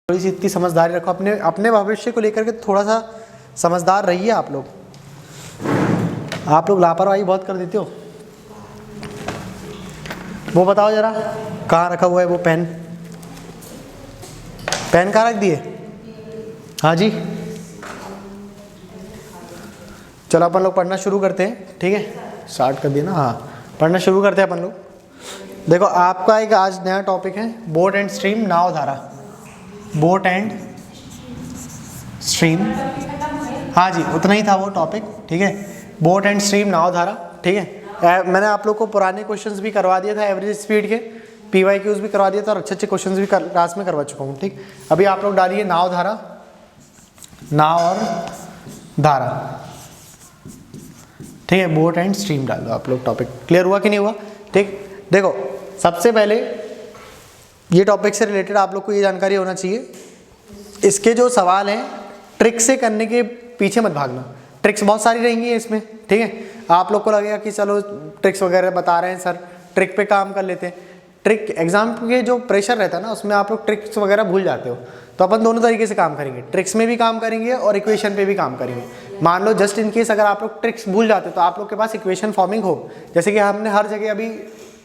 थोड़ी सी इतनी समझदारी रखो, अपने अपने भविष्य को लेकर के थोड़ा सा समझदार रहिए। आप लोग लापरवाही बहुत कर देते हो। वो बताओ जरा कहाँ रखा हुआ है वो पेन कहाँ रख दिए? हाँ जी, चलो अपन लोग पढ़ना शुरू करते हैं। ठीक है, स्टार्ट कर दिया ना? हाँ, पढ़ना शुरू करते हैं अपन लोग। देखो आपका एक आज नया टॉपिक है बोट एंड स्ट्रीम, नाव धारा। बोट एंड स्ट्रीम, हाँ जी उतना ही था वो टॉपिक। ठीक है, बोट एंड स्ट्रीम, नाव धारा। ठीक है, मैंने आप लोग को पुराने क्वेश्चंस भी करवा दिया था, एवरेज स्पीड के PYQs भी करवा दिया था और अच्छे अच्छे क्वेश्चंस भी क्लास में करवा चुका हूँ। ठीक, अभी आप लोग डालिए नाव धारा, नाव और धारा। ठीक है, बोट एंड स्ट्रीम डाल दो आप लोग। टॉपिक क्लियर हुआ कि नहीं हुआ? ठीक, देखो सबसे पहले ये टॉपिक से रिलेटेड आप लोग को ये जानकारी होना चाहिए, इसके जो सवाल हैं ट्रिक से करने के पीछे मत भागना। ट्रिक्स बहुत सारी रहेंगी इसमें। ठीक है, आप लोग को लगेगा कि चलो ट्रिक्स वगैरह बता रहे हैं सर, ट्रिक पे काम कर लेते हैं। ट्रिक एग्जाम के जो प्रेशर रहता है ना, उसमें आप लोग ट्रिक्स वगैरह भूल जाते हो। तो अपन दोनों तरीके से काम करेंगे, ट्रिक्स में भी काम करेंगे और इक्वेशन पे भी काम करेंगे। मान लो जस्ट इन केस अगर आप लोग ट्रिक्स भूल जाते हो तो आप लोग के पास इक्वेशन फॉर्मिंग हो, जैसे कि हमने हर जगह अभी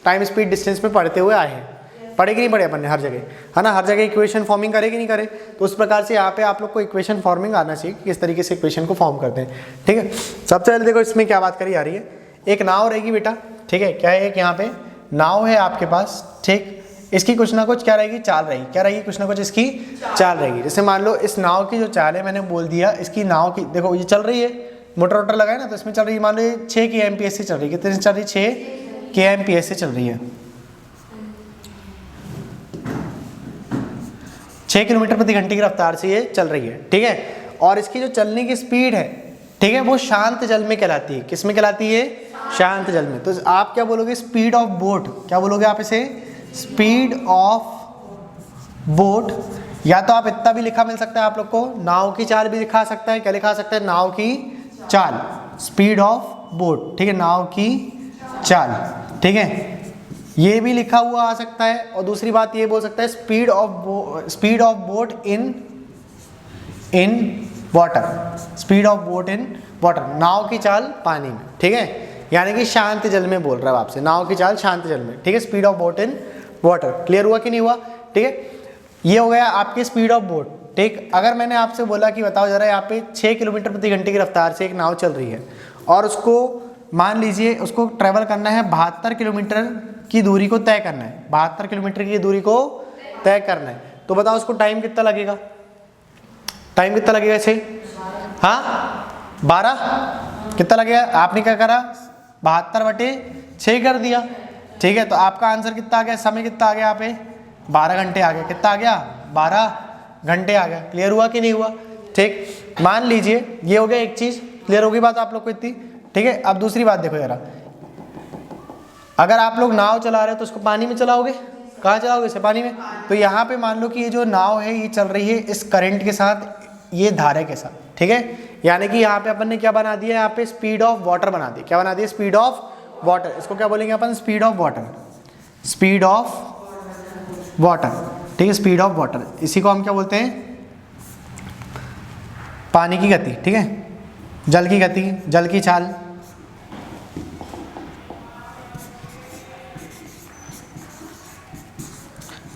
टाइम स्पीड डिस्टेंस में पढ़ते हुए आए हैं। पढ़े कि नहीं पढ़े अपन ने हर जगह, है ना? हर जगह इक्वेशन फॉर्मिंग करे कि नहीं करे? तो उस प्रकार से यहाँ पे आप लोग को इक्वेशन फॉर्मिंग आना चाहिए कि किस तरीके से इक्वेशन को फॉर्म करते हैं। ठीक है, सबसे पहले देखो इसमें क्या बात करी जा रही है। एक नाव रहेगी बेटा, ठीक है, क्या है? एक यहाँ पे नाव है आपके पास। ठीक, इसकी कुछ ना कुछ क्या रहेगी? चाल रहेगी। क्या रहेगी? कुछ ना कुछ इसकी चाल रहेगी। जैसे मान लो इस नाव की जो चाल है, मैंने बोल दिया इसकी नाव की, देखो ये चल रही है, मोटर वोटर लगा है ना, तो इसमें चल रही है, मान लो ये 6 kmph से चल रही है। कितने से चल रही है? 6 kmph से चल रही है। 6 किलोमीटर प्रति घंटे की रफ्तार से ये चल रही है। ठीक है, और इसकी जो चलने की स्पीड है, ठीक है, वो शांत जल में कहलाती है। किस में कहलाती है? शांत जल में। तो आप क्या बोलोगे? Speed of boat. क्या बोलोगे आप इसे? Speed of boat. या तो आप इतना भी लिखा मिल सकता है आप लोग को, नाव की चाल भी लिखा सकता है। क्या लिखा सकता है? नाव की चाल, स्पीड ऑफ बोट। ठीक है, नाव की चाल। ठीक है, ये भी लिखा हुआ आ सकता है। और दूसरी बात ये बोल सकता है speed of boat in water, speed of boat in water, नाव की चाल पानी में। ठीक है, यानी कि शांत जल में बोल रहा है आपसे, नाव की चाल शांत जल में। ठीक है, speed of boat in water. Clear हुआ कि नहीं हुआ? ठीक है, ये हो गया आपकी स्पीड ऑफ बोट। ठीक, अगर मैंने आपसे बोला कि बताओ जरा यहाँ पे 6 किलोमीटर प्रति घंटे की रफ्तार से एक नाव चल रही है और उसको मान लीजिए उसको ट्रेवल करना है 72 किलोमीटर की दूरी को तय करना है, 72 किलोमीटर की दूरी को तय करना है, तो बताओ उसको टाइम कितना लगेगा? टाइम कितना लगेगा इसे? हाँ 12 कितना लगेगा? आपने क्या करा? 72/6 कर दिया। ठीक है, तो आपका आंसर कितना आ गया? समय कितना आ गया यहाँ पे? 12 घंटे आ गया। कितना आ गया? 12 घंटे आ गया। क्लियर हुआ कि नहीं हुआ? ठीक, मान लीजिए ये हो गया एक चीज। क्लियर होगी बात आप लोग को इतनी? ठीक है, अब दूसरी बात देखो जरा, अगर आप लोग नाव चला रहे हो तो उसको पानी में चलाओगे। कहाँ चलाओगे इसे? पानी में। तो यहाँ पे मान लो कि ये जो नाव है ये चल रही है इस करंट के साथ, ये धारे के साथ। ठीक है, यानी कि यहाँ पे अपन ने क्या बना दिया? यहाँ पे स्पीड ऑफ वाटर बना दी। क्या बना दिया? Speed of water. इसको क्या बोलेंगे अपन? Speed of water, speed of water. ठीक है, स्पीड ऑफ वाटर, इसी को हम क्या बोलते हैं? पानी की गति। ठीक है, जल की गति, जल की चाल।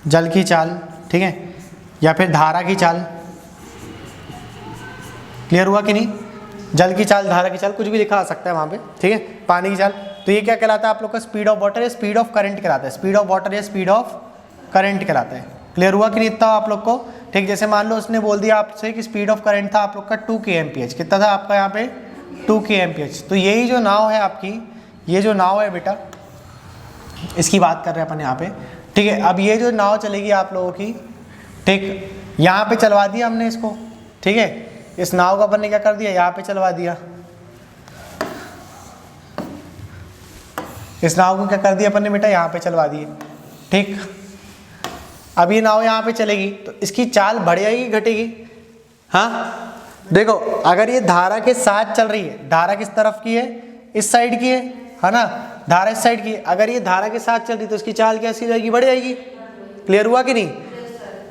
जल की चाल, ठीक है, या फिर धारा की चाल। क्लियर हुआ कि नहीं? जल की चाल, धारा की चाल, कुछ भी लिखा आ सकता है वहाँ पे। ठीक है, पानी की चाल। तो ये क्या कहलाता है आप लोग का? स्पीड ऑफ वाटर या स्पीड ऑफ करंट कहलाता है। स्पीड ऑफ वाटर या स्पीड ऑफ करंट कहलाता है। क्लियर हुआ कि नहीं इतना आप लोग को? ठीक, जैसे मान लो उसने बोल दिया आपसे कि स्पीड ऑफ करंट था आप लोग का 2 kmph। कितना था आपका यहाँ पे? 2 kmph। तो यही जो नाव है आपकी, ये जो नाव है बेटा, इसकी बात कर रहे हैं अपन यहाँ पे। ठीक है, अब ये जो नाव चलेगी आप लोगों की, ठीक, यहाँ पे चलवा दिया हमने इसको। ठीक है, इस नाव को अपन ने क्या कर दिया? यहाँ पे चलवा दिया। इस नाव को क्या कर दिया अपन ने बेटा? यहाँ पे चलवा दिए। ठीक, अब ये नाव यहाँ पे चलेगी तो इसकी चाल बढ़ जाएगी घटेगी? हाँ, देखो अगर ये धारा के साथ चल रही है, धारा किस तरफ की है? इस साइड की है ना? धारा इस साइड की है। अगर ये धारा के साथ चल रही तो इसकी चाल कैसी रहेगी? बढ़ जाएगी। क्लियर हुआ कि नहीं?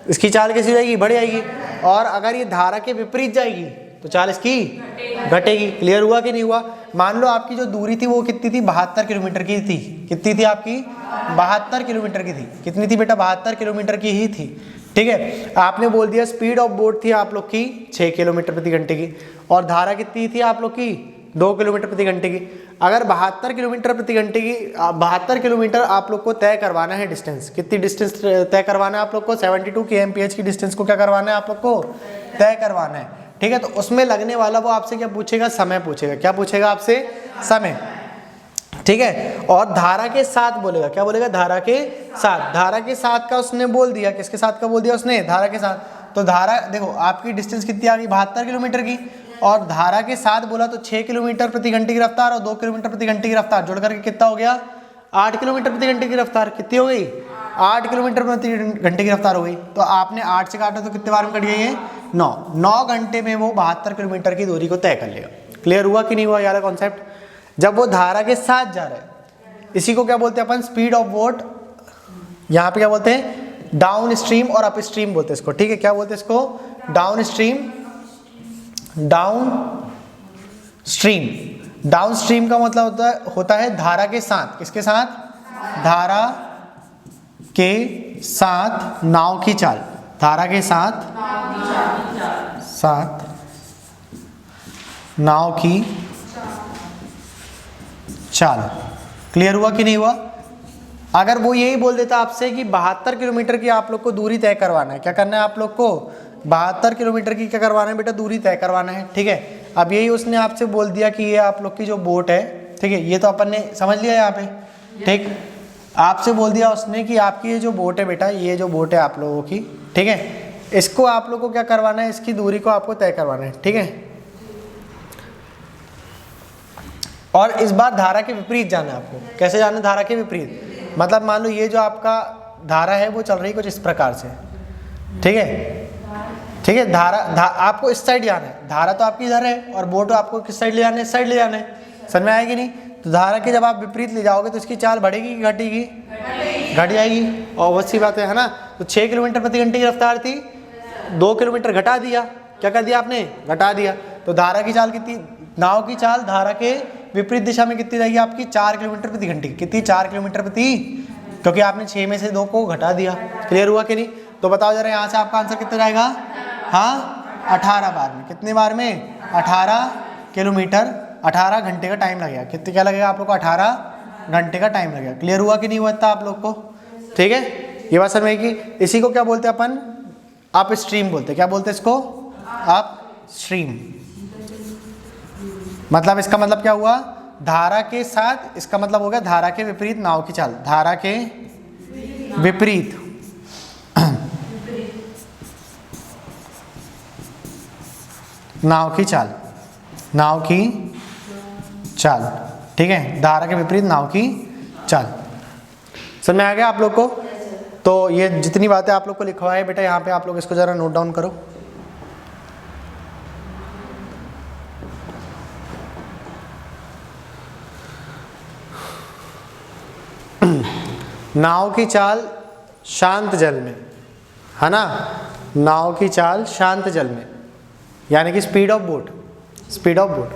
इसकी चाल कैसी जाएगी, बढ़ जाएगी। और अगर ये धारा के विपरीत जाएगी तो चाल इसकी घटेगी। क्लियर हुआ कि नहीं हुआ? मान लो आपकी जो दूरी थी वो कितनी थी, 72 किलोमीटर की थी। कितनी थी आपकी? 72 किलोमीटर की थी। कितनी थी बेटा? 72 किलोमीटर की ही थी। ठीक है, आपने बोल दिया स्पीड ऑफ बोट थी आप लोग की 6 किलोमीटर प्रति घंटे की, और धारा कितनी थी आप लोग की? 2 किलोमीटर प्रति घंटे की। अगर 72 किलोमीटर प्रति घंटे की 72 किलोमीटर आप लोग को तय करवाना है डिस्टेंस, कितनी डिस्टेंस तय करवाना है आप लोग को? 72 kmph की डिस्टेंस को क्या करवाना है आप लोग को? तय करवाना है। ठीक है, तो उसमें लगने वाला वो आपसे क्या पूछेगा? समय पूछेगा। क्या पूछेगा आपसे? समय। ठीक है, और धारा के साथ बोलेगा। क्या बोलेगा? धारा के साथ। धारा के साथ का उसने बोल दिया, किसके साथ का बोल दिया उसने? धारा के साथ। तो धारा देखो आपकी डिस्टेंस कितनी आ गई? 72 किलोमीटर की, और धारा के साथ बोला तो 6 किलोमीटर प्रति घंटे की रफ्तार और 2 किलोमीटर प्रति घंटे की रफ्तार जोड़ करके कितना हो गया? 8 किलोमीटर प्रति घंटे की रफ्तार। कितनी हो गई? 8 किलोमीटर प्रति घंटे की रफ्तार हो गई। तो आपने 8 से काटा तो कितने बार में कट गई है? 9 घंटे में वो 72 किलोमीटर की दूरी को तय कर लेगा। क्लियर हुआ कि नहीं हुआ यार कॉन्सेप्ट? जब वो धारा के साथ जा रहा है, इसी को क्या बोलते हैं अपन? Speed of boat. यहाँ पे क्या बोलते हैं? डाउन स्ट्रीम और अप स्ट्रीम बोलते हैं इसको। ठीक है, क्या बोलते हैं इसको? Down stream. Down stream. Down stream का मतलब होता है धारा के साथ। किसके साथ? धारा के साथ नाव की चाल। धारा के साथ नाव की चाल। क्लियर हुआ कि नहीं हुआ? अगर वो यही बोल देता आपसे कि 72 किलोमीटर की आप लोग को दूरी तय करवाना है, क्या करना है आप लोग को? 72 किलोमीटर की क्या करवाना है बेटा? दूरी तय करवाना है। ठीक है, अब यही उसने आपसे बोल दिया कि ये आप लोग की जो बोट है, ठीक है, ये तो अपन ने समझ लिया यहाँ पे। ठीक, आपसे बोल दिया उसने कि आपकी ये जो बोट है बेटा, ये जो बोट है आप लोगों की, ठीक है, इसको आप लोग को क्या करवाना है? इसकी दूरी को आपको तय करवाना है। ठीक है, और इस बार धारा के विपरीत जाना है आपको। कैसे जाना है? धारा के विपरीत। मतलब मान लो ये जो आपका धारा है वो चल रही कुछ इस प्रकार से। ठीक है, ठीक है, आपको इस साइड जाना है। धारा तो आपकी इधर है और बोट आपको किस साइड ले जाना है? इस साइड ले जाना है। समझ में आएगी नहीं? तो धारा के जब आप विपरीत ले जाओगे तो इसकी चाल बढ़ेगी कि घटेगी? घट जाएगी। और बहुत सी बात है ना। तो 6 किलोमीटर प्रति घंटे की रफ्तार थी, 2 किलोमीटर घटा दिया। क्या कर दिया आपने? घटा दिया। तो धारा की चाल कितनी? नाव की चाल धारा के विपरीत दिशा में कितनी रहेगी आपकी? 4 किलोमीटर प्रति घंटे। कितनी? 4 किलोमीटर प्रति, क्योंकि आपने 6 में से 2 को घटा दिया। क्लियर हुआ कि नहीं? तो बताओ जरा यहाँ से आपका आंसर कितना जाएगा? हाँ, 18 बार में। कितने बार में? 18 किलोमीटर। 18 घंटे का टाइम लगेगा। कितने क्या लगेगा आप लोग को? 18 घंटे का टाइम लगेगा। क्लियर हुआ कि नहीं हुआ था आप लोग को? ठीक है, ये बात समझ में कि इसी को क्या बोलते हैं अपन? अप स्ट्रीम बोलते हैं। क्या बोलते हैं इसको? Up stream. मतलब इसका मतलब क्या हुआ? धारा के साथ, इसका मतलब हो गया धारा के विपरीत नाव की चाल। धारा के विपरीत नाव की चाल। नाव की चाल। ठीक है, धारा के विपरीत नाव की चाल। समझ में आ गया आप लोग को? तो ये जितनी बातें आप लोग को लिखवाए है बेटा यहाँ पे, आप लोग इसको जरा नोट डाउन करो। नाव की चाल शांत जल में, है ना? नाव की चाल शांत जल में, यानी कि speed of boat. Speed of boat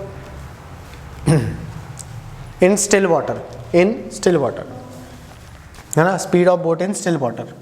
in still water. In still water, है ना? Speed of boat in still water.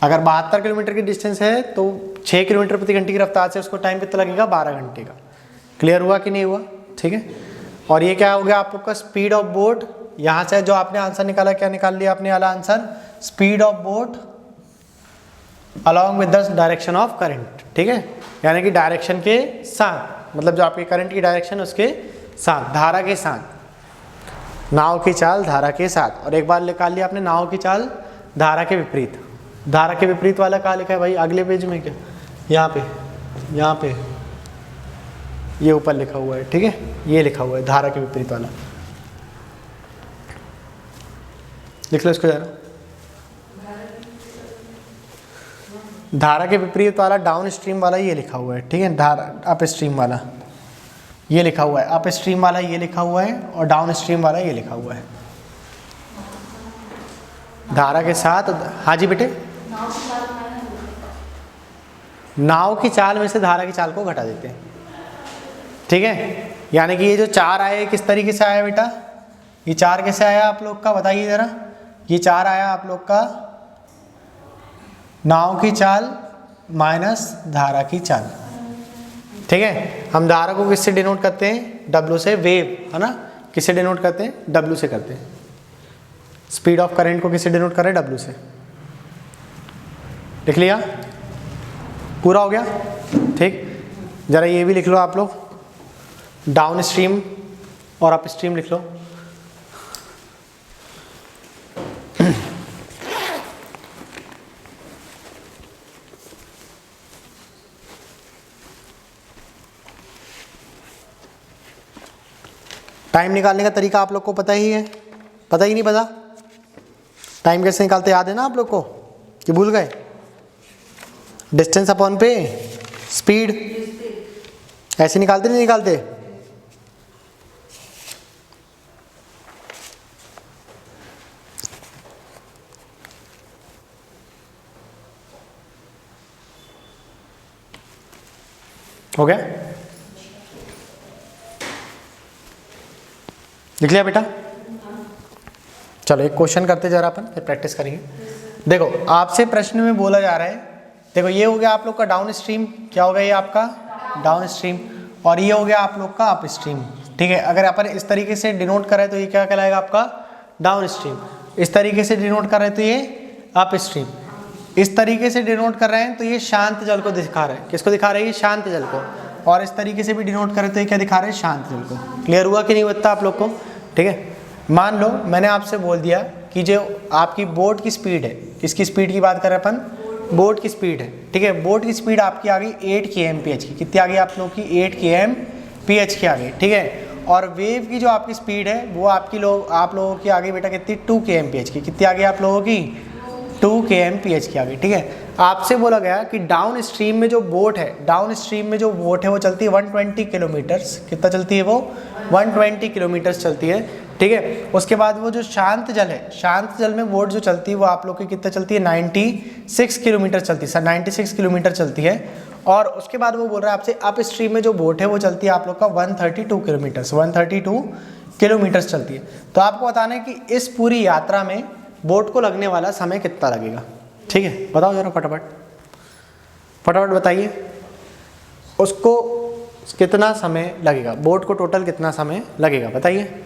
अगर 72 किलोमीटर की डिस्टेंस है तो 6 किलोमीटर प्रति घंटे की रफ्तार से उसको टाइम कितना लगेगा? 12 घंटे का। क्लियर हुआ कि नहीं हुआ? ठीक है, और ये क्या हो गया आप लोग का? Speed of boat. यहाँ से जो आपने आंसर निकाला, क्या निकाल लिया आपने वाला answer? Speed of boat along with the direction of current. ठीक है, यानी कि डायरेक्शन के साथ, मतलब जो आपके करंट की डायरेक्शन उसके साथ, धारा के साथ। नाव की चाल धारा के साथ। और एक बार निकाल लिया आपने नाव की चाल धारा के विपरीत। धारा के विपरीत वाला कहाँ लिखा है भाई, अगले पेज में क्या, यहाँ पे ये ऊपर लिखा हुआ है, ठीक है, ये लिखा हुआ है धारा के विपरीत वाला, लिख लो इसको जरा। धारा के विपरीत वाला डाउन स्ट्रीम वाला ये लिखा हुआ है, ठीक है, धारा अप स्ट्रीम वाला ये लिखा हुआ है, अप स्ट्रीम वाला ये लिखा हुआ है और डाउन स्ट्रीम वाला ये लिखा हुआ है। धारा के साथ, हाँ जी बेटे, नाव की चाल में से धारा की चाल को घटा देते हैं, ठीक है। यानी कि ये जो 4 आए किस तरीके से आया बेटा, ये 4 कैसे आया आप लोग का, बताइए ज़रा। ये 4 आया आप लोग का नाव की चाल माइनस धारा की चाल, ठीक है। हम धारा को किससे डिनोट करते हैं, W से, वेव है ना, किससे डिनोट करते हैं, W से करते हैं। स्पीड ऑफ करंट को किससे डिनोट कर रहे हैं, W से। लिख लिया, पूरा हो गया, ठीक। जरा ये भी लिख लो आप लोग, डाउन स्ट्रीम और अप स्ट्रीम लिख लो। टाइम निकालने का तरीका आप लोग को पता ही है, पता ही नहीं पता, टाइम कैसे निकालते याद है ना आप लोग को कि भूल गए। डिस्टेंस अपॉन पे स्पीड, ऐसे निकालते नहीं निकालते। हो गया, लिख लिया बेटा। चलो एक क्वेश्चन करते जरा अपन, फिर प्रैक्टिस करेंगे। देखो आपसे प्रश्न में बोला जा रहा है, देखो ये हो गया आप लोग का डाउन स्ट्रीम, क्या हो गया ये आपका डाउन स्ट्रीम, और ये हो गया आप लोग का अप स्ट्रीम, ठीक है। अगर अपन इस तरीके से डिनोट करें तो ये क्या कहलाएगा आपका डाउन स्ट्रीम, इस तरीके से डिनोट कर रहे हैं तो ये अप स्ट्रीम, इस तरीके से डिनोट कर रहे हैं तो ये शांत जल को दिखा रहे हैं। किसको दिखा रहे हैं, ये शांत जल को। और इस तरीके से भी डिनोट करें तो ये क्या दिखा रहे हैं, शांत जल को। क्लियर हुआ कि नहीं बता आप लोग को, ठीक है। मान लो मैंने आपसे बोल दिया कि जो आपकी बोट की स्पीड है, किसकी स्पीड की बात कर रहे हैं अपन, बोट की स्पीड है, ठीक है। बोट की स्पीड आपकी आ गई 8 kmph की, कितनी आ गई आप लोग की 8 kmph की आ गई, ठीक है। और वेव की जो आपकी स्पीड है वो आपकी आप लोगों की आ गई बेटा कितनी 2 kmph की, कितनी आ गई आप लोगों की 2 kmph की आ गई, ठीक है। आपसे बोला गया कि डाउन स्ट्रीम में जो बोट है, डाउन स्ट्रीम में जो बोट है वो चलती है 120 किलोमीटर्स, कितना चलती है वो 120 किलोमीटर्स चलती है, ठीक है। उसके बाद वो जो शांत जल है, शांत जल में बोट जो चलती है वो आप लोग की कितना चलती है 96 किलोमीटर चलती है, 96 किलोमीटर चलती है। और उसके बाद वो बोल रहा है आपसे अप स्ट्रीम में जो बोट है वो चलती है आप लोग का 132 किलोमीटर्स, 132 किलोमीटर्स चलती है। तो आपको बताना है कि इस पूरी यात्रा में बोट को लगने वाला समय कितना लगेगा, ठीक है। बताओ जरा फटाफट, फटाफट बताइए उसको कितना समय लगेगा, बोट को टोटल कितना समय लगेगा बताइए।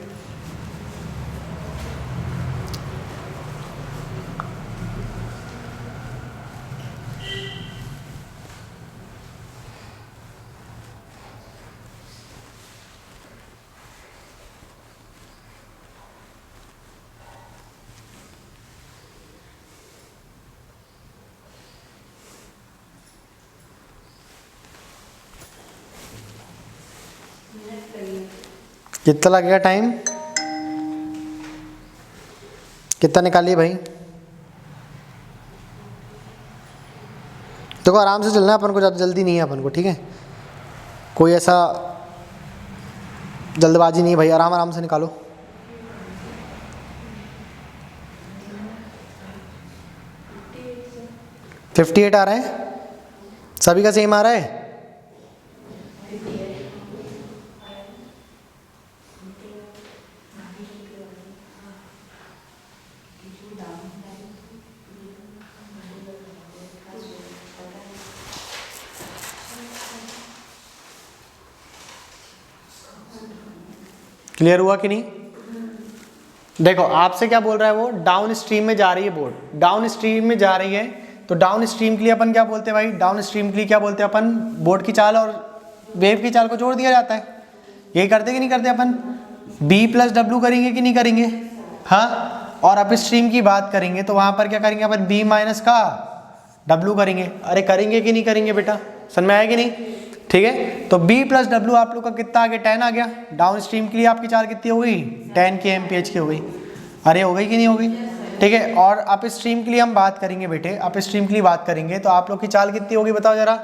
कितना लगेगा टाइम, कितना निकालिए भाई। देखो आराम से चलना है अपन को, ज़्यादा जल्दी नहीं है अपन को, ठीक है। कोई ऐसा जल्दबाजी नहीं है भाई, आराम आराम से निकालो। $58 आ रहा है, सभी का सेम आ रहा है। क्लियर हुआ कि नहीं। देखो आपसे क्या बोल रहा है वो, डाउन स्ट्रीम में जा रही है बोट, डाउन स्ट्रीम में जा रही है, तो डाउन स्ट्रीम के लिए अपन क्या बोलते हैं भाई, डाउन स्ट्रीम के लिए क्या बोलते हैं अपन, बोट की चाल और वेव की चाल को जोड़ दिया जाता है। यही करते कि नहीं करते अपन, B + W करेंगे कि नहीं करेंगे, हाँ और अप स्ट्रीम की बात करेंगे तो वहाँ पर क्या करेंगे अपन, बी माइनस का डब्लू करेंगे। अरे करेंगे कि नहीं करेंगे बेटा, समझ में आया कि नहीं? ठीक है, तो बी प्लस डब्लू आप लोग का कितना आ गया, 10 आ गया। डाउन स्ट्रीम के लिए आपकी चाल कितनी हो गई, 10 kmph की हो गई। अरे हो गई कि नहीं हो गई? ठीक है, और अप स्ट्रीम के लिए हम बात करेंगे बेटे, अप स्ट्रीम के लिए बात करेंगे तो आप लोग की चाल कितनी होगी बताओ जरा,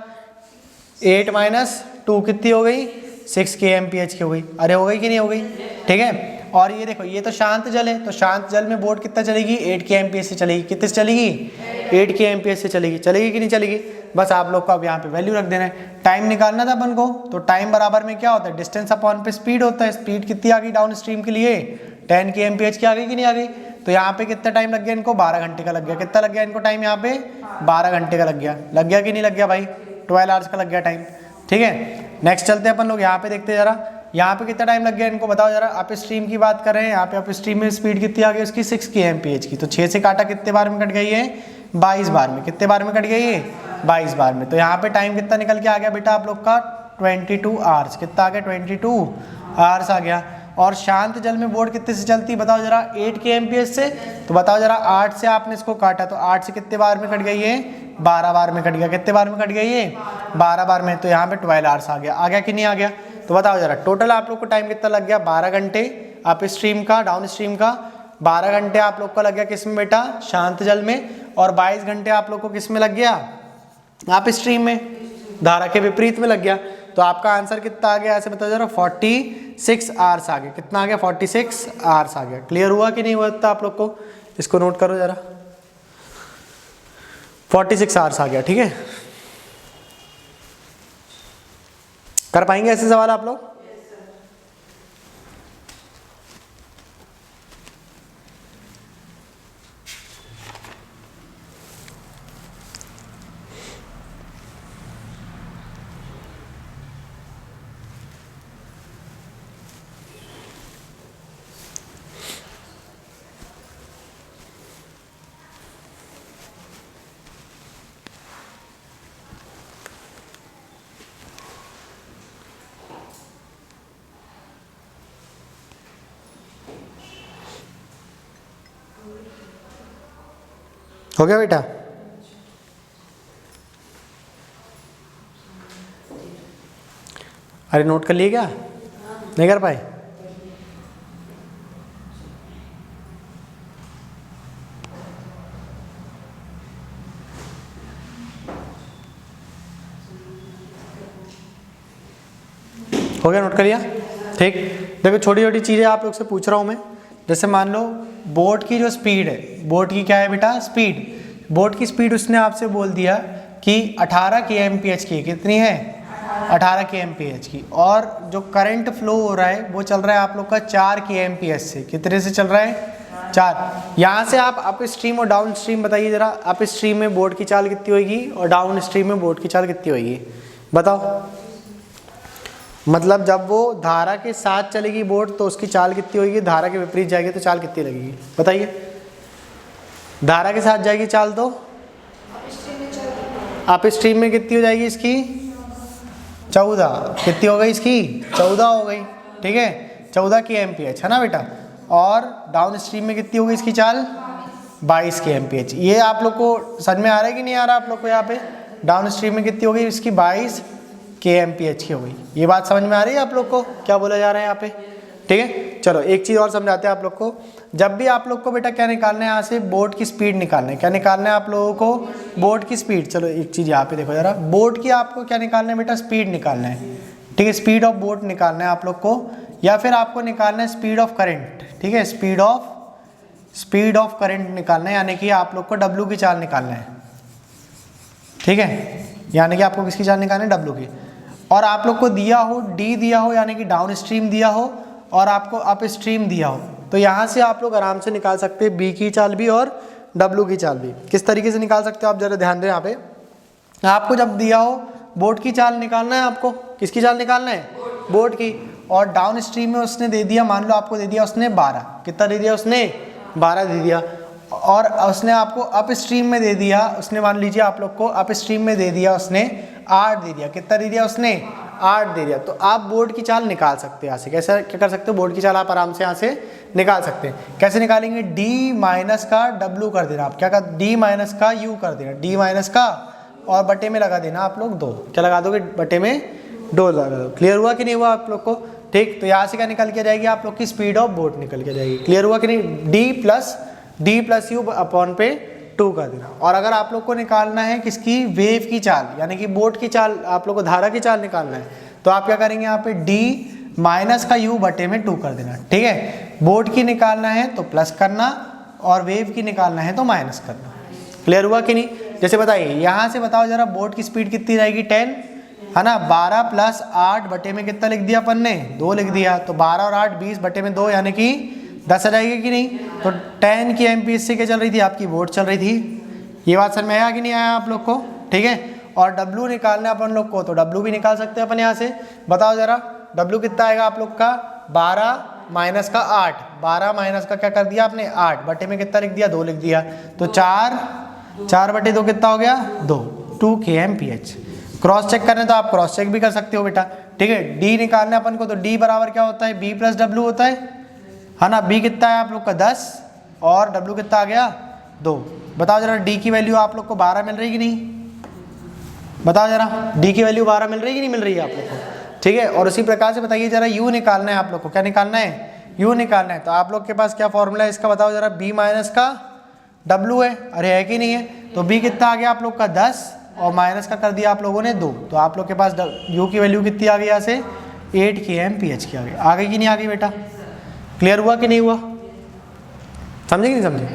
8 माइनस 2 कितनी हो गई, 6 kmph की हो गई। अरे हो गई कि नहीं हो गई? ठीक है, और ये देखो ये तो शांत जल है, तो शांत जल में बोट कितना चलेगी, 8 kmph से चलेगी। कितने से चलेगी, 8 kmph से चलेगी। चलेगी कि नहीं चलेगी? बस आप लोग को अब यहाँ पे वैल्यू रख देना है। टाइम निकालना था अपन को, तो टाइम बराबर में क्या होता है, डिस्टेंस अपॉन पे स्पीड होता है। स्पीड कितनी आ गई डाउन स्ट्रीम के लिए, 10 kmph की आ गई कि नहीं आ गई? तो यहाँ पे कितना टाइम लग गया इनको, 12 घंटे का लग गया। कितना लग गया इनको टाइम यहाँ पे, 12 घंटे का लग गया। लग गया कि नहीं लग गया भाई, 12 आवर्स का लग गया टाइम। ठीक है, नेक्स्ट चलते हैं अपन लोग, यहाँ पे देखते हैं जरा, यहाँ पे कितना टाइम लग गया इनको बताओ जरा। अप स्ट्रीम की बात कर रहे हैं, यहाँ पे अप स्ट्रीम में स्पीड कितनी आ गई उसकी, 6 kmph की। तो 6 से काटा कितने बार में कट गई है, 22 बार में। कितने बार में कट गई है, 22 बार में। तो यहाँ पे टाइम कितना निकल के आ गया बेटा आप लोग का, 22 आवर्स। कितना आ गया, 22 आवर्स आ गया। और शांत जल में बोट कितने से चलती है बताओ जरा, 8 kmph से। तो बताओ जरा, 8 से आपने इसको काटा तो 8 से कितने बार में कट गई है, 12 बार में कट गया। कितने बार में कट गई है, 12 बार में। तो यहाँ पे 12 आवर्स आ गया। आ गया कि नहीं आ गया? तो बताओ जरा, टोटल आप लोग को टाइम कितना लग गया, 12 घंटे अप स्ट्रीम का, डाउन स्ट्रीम का 12 घंटे आप लोग को लग गया किस में बेटा, शांत जल में। और 22 घंटे आप लोग को किस में लग गया, अप स्ट्रीम में, धारा के विपरीत में लग गया। तो आपका आंसर कितना आ गया ऐसे बताओ जरा, 46 आवर्स आ गया। कितना आ गया, 46 आवर्स आ गया। क्लियर हुआ कि नहीं हुआ था आप लोग को? इसको नोट करो जरा, 46 आवर्स आ गया। ठीक है, कर पाएंगे ऐसे सवाल आप लोग? हो गया बेटा? अरे नोट कर लिए क्या, नहीं कर पाए? हो गया, नोट कर लिया? ठीक, देखो छोटी छोटी चीज़ें आप लोग से पूछ रहा हूँ मैं। जैसे मान लो बोट की जो स्पीड है, बोट की क्या है बेटा, स्पीड। बोट की स्पीड उसने आपसे बोल दिया कि 18 kmph की। कितनी है, 18 kmph की। और जो करंट फ्लो हो रहा है वो चल रहा है आप लोग का 4 kmph से। कितने से चल रहा है, 4। यहाँ से आप अप स्ट्रीम और डाउन स्ट्रीम बताइए जरा, अप स्ट्रीम में बोट की चाल कितनी होगी और डाउन स्ट्रीम में बोट की चाल कितनी होगी बताओ। मतलब जब वो धारा के साथ चलेगी बोट तो उसकी चाल कितनी होगी, धारा के विपरीत जाएगी तो चाल कितनी लगेगी बताइए। धारा के साथ जाएगी चाल तो अप स्ट्रीम में कितनी हो जाएगी इसकी, 14। कितनी हो गई इसकी, 14 हो गई। ठीक है, 14 kmph है ना बेटा। और डाउन स्ट्रीम में कितनी हो गई इसकी चाल, 22 kmph। ये आप लोग को समझ में आ रहा है कि नहीं आ रहा आप लोग को? यहाँ पे डाउन स्ट्रीम में कितनी हो गई इसकी, 22 kmph की हो गई। ये बात समझ में आ रही है आप लोग को, क्या बोला जा रहा है यहाँ पे? ठीक है, चलो एक चीज़ और समझाते हैं आप लोग को। जब भी आप लोग को बेटा क्या निकालना है, यहाँ से बोट की स्पीड निकालना है। क्या निकालना है आप लोगों को, बोट की स्पीड। चलो एक चीज़ यहाँ पे देखो जरा, बोट की आपको क्या निकालना है बेटा, स्पीड निकालना है। ठीक है, स्पीड ऑफ बोट निकालना है आप लोग को, या फिर आपको निकालना है स्पीड ऑफ करंट। ठीक है, स्पीड ऑफ करंट निकालना है, यानी कि आप लोग को डब्ल्यू की चाल निकालना है। ठीक है, यानी कि आपको किसकी चाल निकालनी है, डब्ल्यू की। और आप लोग को दिया हो डी दिया हो, यानी कि डाउन स्ट्रीम दिया हो, और आपको अप स्ट्रीम दिया हो, तो यहाँ से आप लोग आराम से निकाल सकते हैं बी की चाल भी और डब्ल्यू की चाल भी। किस तरीके से निकाल सकते हो आप जरा ध्यान दें यहाँ पे। आपको जब दिया हो बोट की चाल निकालना है, आपको किसकी चाल निकालना है, बोट की। और डाउन स्ट्रीम में उसने दे दिया, मान लो आपको दे दिया उसने 12। कितना दे दिया उसने, 12 दे दिया। और उसने आपको अप स्ट्रीम में दे दिया, उसने मान लीजिए आप लोग को अप स्ट्रीम में दे दिया उसने 8 दे दिया। कितना दे दिया उसने, 8 दे दिया, तो आप बोर्ड की चाल निकाल सकते हैं यहाँ से। कैसे क्या कर सकते हो, बोर्ड की चाल आप आराम से यहाँ से निकाल सकते हैं। कैसे निकालेंगे, डी माइनस का W कर देना, आप क्या कर, डी माइनस का U कर देना, डी माइनस का, और बटे में लगा देना आप लोग 2। क्या लगा दोगे, बटे में 2 लगा दो। क्लियर हुआ कि नहीं हुआ आप लोग को, ठीक। तो यहाँ से क्या निकल के जाएगी, आप लोग की स्पीड ऑफ बोट निकल के जाएगी। क्लियर हुआ कि नहीं, D प्लस U अपॉन पे 2 कर देना। और अगर आप लोग को निकालना है किसकी, वेव की चाल, यानी कि बोट की चाल, आप लोग को धारा की चाल निकालना है, तो आप क्या करेंगे, यहाँ पे D माइनस का U बटे में 2 कर देना, ठीक है। बोट की निकालना है तो प्लस करना, और वेव की निकालना है तो माइनस करना। क्लियर हुआ कि नहीं। जैसे बताइए, यहाँ से बताओ जरा, बोट की स्पीड कितनी रहेगी, 10 है ना। 12 प्लस 8 बटे में कितना लिख दिया अपन ने, 2 लिख दिया, तो 12 और 8 20 बटे में 2 यानी कि 10 आ जाएगी कि नहीं। तो 10 की एमपीएस से क्या चल रही थी, आपकी बोट चल रही थी। ये बात समझ में आया कि नहीं आया आप लोग को, ठीक है। और W निकालना अपन लोग को, तो W भी निकाल सकते हैं अपन यहाँ से। बताओ जरा W कितना आएगा आप लोग का, 12 माइनस का 8, 12 माइनस का क्या कर दिया आपने 8 बटे में कितना लिख दिया, 2 लिख दिया, तो 4 बटे 2 कितना हो गया, 2 kmph। क्रॉस चेक करने तो आप क्रॉस चेक भी कर सकते हो बेटा, ठीक है। D निकालना है अपन को, तो D बराबर क्या होता है, B प्लस W होता है ना। B कितना है आप लोग का 10, और W कितना आ गया 2। बताओ जरा D की वैल्यू आप लोग को 12 मिल रही कि नहीं, बताओ जरा, D की वैल्यू 12 मिल रही कि नहीं मिल रही है आप लोग को, ठीक है। और उसी प्रकार से बताइए जरा, U निकालना है आप लोग को, क्या निकालना है, U निकालना है। तो आप लोग के पास क्या फॉर्मूला है इसका, बताओ जरा, B माइनस का W है, अरे है कि नहीं है। तो B कितना आ गया आप लोग का 10, और माइनस का कर दिया आप लोगों ने 2, तो आप लोग के पास U की वैल्यू कितनी आ गई यहाँ से, 8 kmph की आ गई कि नहीं आ गई बेटा। क्लियर हुआ कि नहीं हुआ, समझे कि नहीं समझे,